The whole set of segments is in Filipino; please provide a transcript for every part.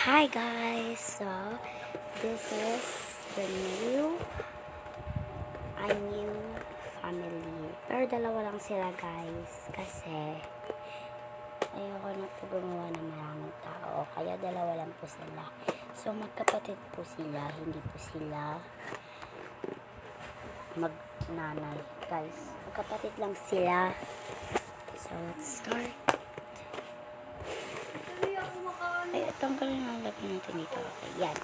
Hi guys! So, this is the new family. Pero dalawa lang sila guys. Kasi, ayoko na po gumawa ng maraming tao. Kaya dalawa lang po sila. So, magkapatid po sila. Hindi po sila magnanay. Guys, magkapatid lang sila. So, let's start. Ay, tanggalin ang labi natin dito. Okay, yan.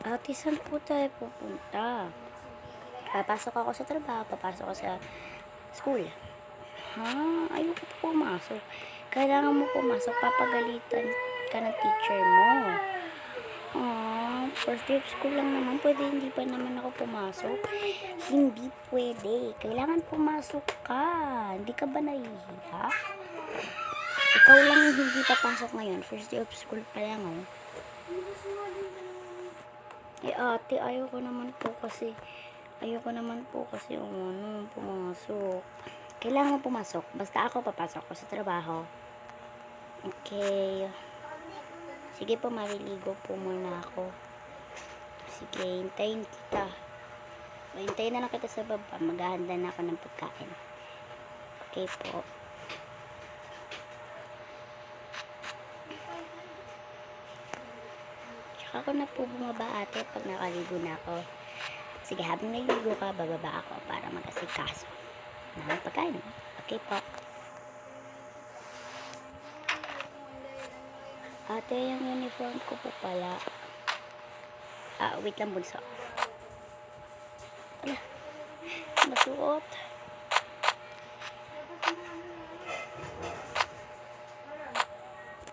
Ate, saan po tayo pupunta? Papasok ako sa trabaho, papasok ako sa school. Ha? Ayoko po pumasok. Kailangan mo pumasok, papagalitan ka ng teacher mo. First day of school lang naman, pwede hindi pa naman ako pumasok. Hindi pwede. Kailangan pumasok ka. Hindi ka ba nahihiya? Ikaw lang yung hindi papasok ngayon. First day of school pa lang, oh. Eh, ate, ayoko naman po kasi pumasok. Kailangan pumasok. Basta ako papasok ko sa trabaho. Okay. Sige po, maliligo po muna ako. Sige, hintayin kita. Hintayin na lang kita sa baba. Maghahanda na ako ng pagkain. Okay po. Tsaka ako na po bumaba ate pag nakaligo na ako. Sige, habang naligo ka, bababa ako para mag-asikaso ng pagkain. Okay po. Ate, yung uniform ko po pala. Wait lang bunso. Ala, masuot.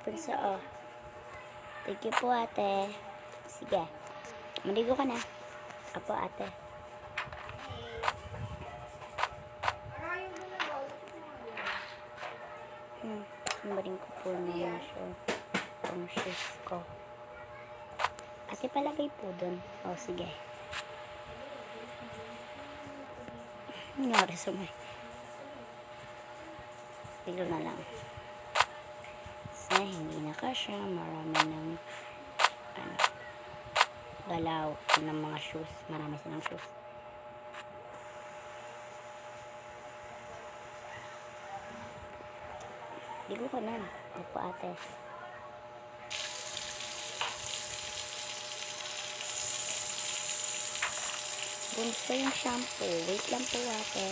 Bunso, oh. Thank you po ate. Sige, maligo ka na. Apo ate. Sambarin ko po na yung shoes ko. Ate, palagay po dun. O, sige. Nangyari sa may. Pilo na lang. Kasi hindi na kasya. Marami ng galaw ng mga shoes. Marami silang shoes. Ligo ka na. Opo ate. Bunso yung shampoo. Wait lang po ate.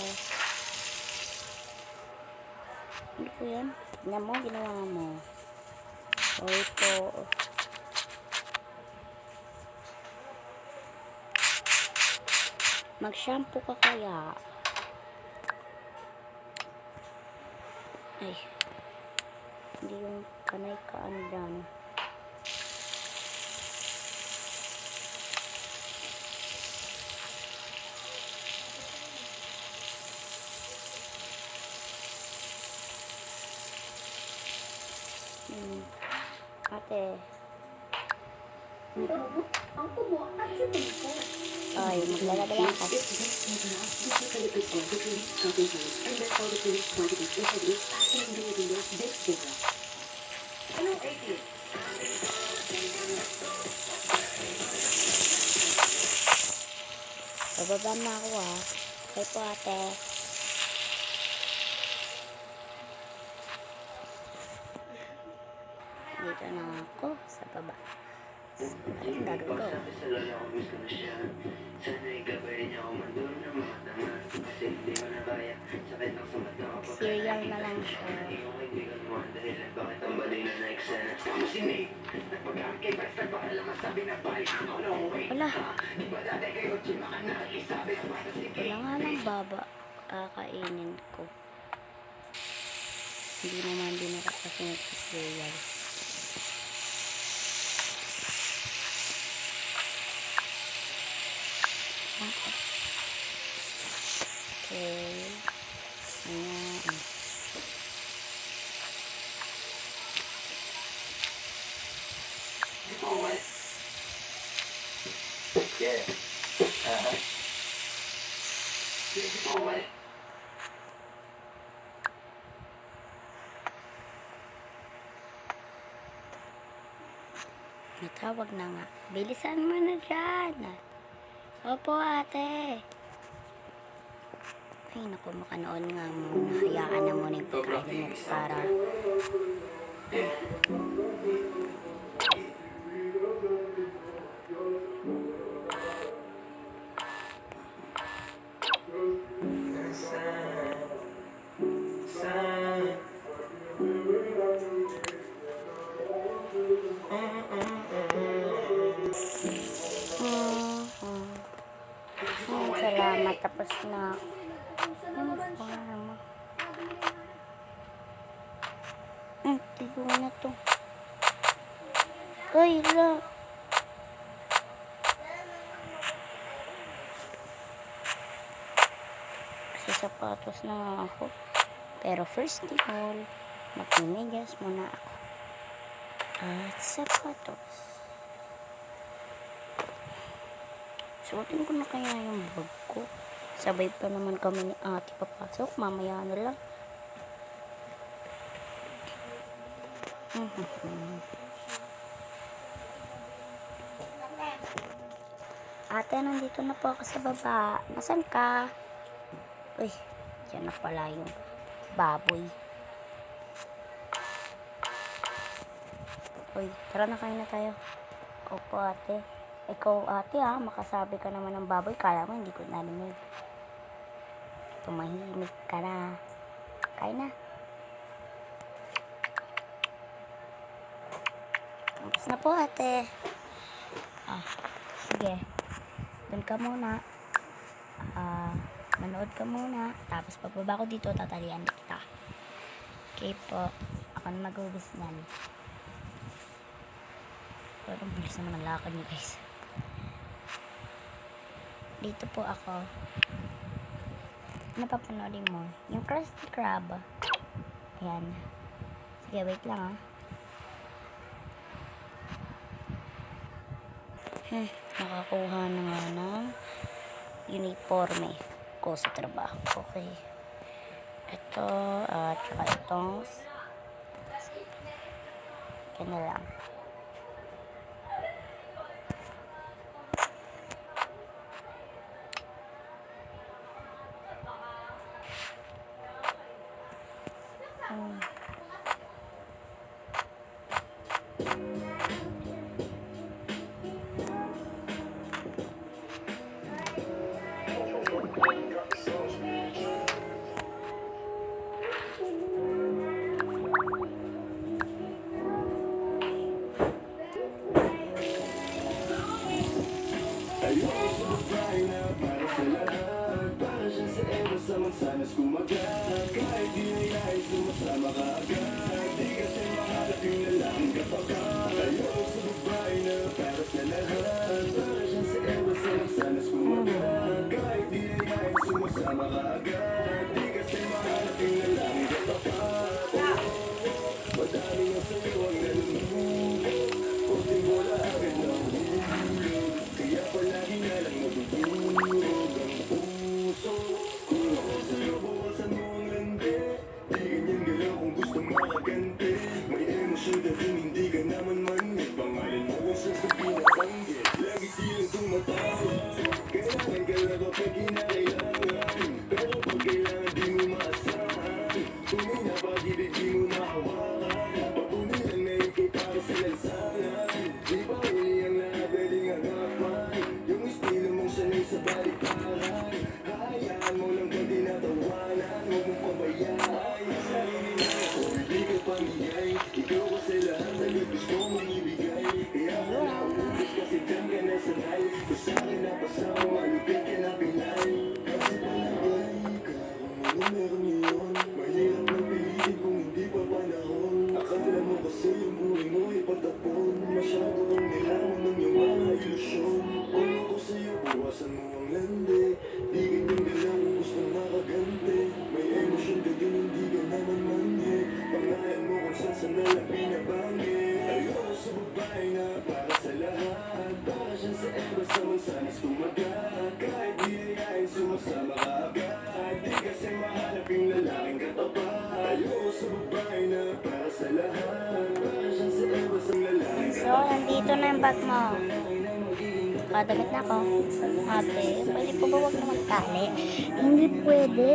Ano po yan? Tignan mo, ginawa mo. Wait po. Mag-shampoo ka kaya. Ay. Hindi yung kanay ka dyan. Ate. Ay, maglalaba lang ako. Bababa na ako Okay po ate. Dito na ako sa baba. Anong gagawin ko? Cereal na lang siya. Wala. Wala nga lang baba. Kakainin ko. Hindi naman din ako kasi nagsicereal. Okay. Ayan. Yeah. Natawag na nga. Bilisan mo na dyan. Opo, ate. Ay, naku, makanood nga muna. Hayaan na muna yung pagkain mo para... Salamat, tapos na. Tigo na to. Kayla. Kasi sapatos na nga ako. Pero first of all, magmimigas muna ako. At sapatos. Suotin ko na kaya yung bag ko. Sabay pa naman kami ni ate papasok. Mamaya na lang. Ate, nandito na po ako sa baba. Nasaan ka? Uy, dyan na pala yung baboy. Uy, tara na, kain na tayo. Opo, ate. Ikaw, ate, ha? Makasabi ka naman ng baboy. Kala mo, hindi ko narinig. Tumahimik ka na. Kain na. Tapos na po, ate. Sige. Doon ka muna. Manood ka muna. Tapos pagbaba ko dito, tatalian kita. Okay po. Ako na mag-ubis niyan. Pero ang bilis naman ang lakad niyo, guys. Dito po ako. Ano pa panoodin mo? Yung Krusty Krab. Ayan. Sige, wait lang, ha. Nakakuha na nga ng uniforme ko sa trabaho. Okay. Ito, at saka itong yan na lang. Sanas kumagat, kahit di nilay sumasama ka agad. Di kasi mahalaking na lang kapagkat ayaw sa babae na para sa lahat. Para siya sa ewa sa sanas kumagat, kahit di nilay sumasama ka agad. Di kasi mahalaking na lang kapagkat madami nga sa'yo ang nalulungkot. Kunting wala agad na hulog, kaya palagi na lang matutulog ang puso. May emosyon dahil hindi ka naman manit. Pangalan mo lang sa pinapanggit. Lagi silang tumatawag. Kailangan ka lang kapag kinakailangan. Pero pag kailangan di mo maasahan. Tumina pag-ibig di mo mahawakan. Patuloy lang na ikay para sa lansangan. Di pa huli ang lahat pwedeng hagapan. Yung estilo mong sanay sa baliktaran. Hayaan mo lang kung tinatawanan. Huwag mong pabayaan. Sarili na ako, hindi ka pamigay. Ikaw ko sa lahat. Dito na yung bag mo. Kadamit na ako. Ate, pwede po ba huwag naman tali? Hindi pwede.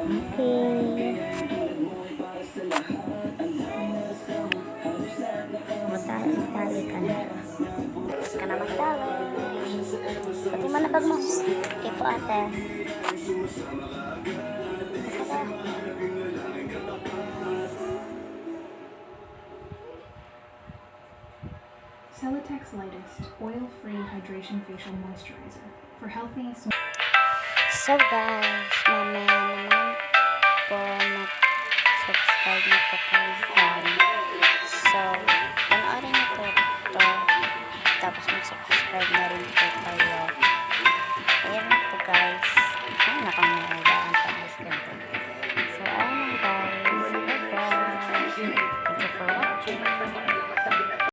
Okay. Matali ka na. Tapos ka na magtali. Pati mo na bag mo. Okay po ate. Basta ka. Celotex Lightest Oil-Free Hydration Facial Moisturizer for healthy, So guys, mamaya naman po mag-subscribe na po kayo.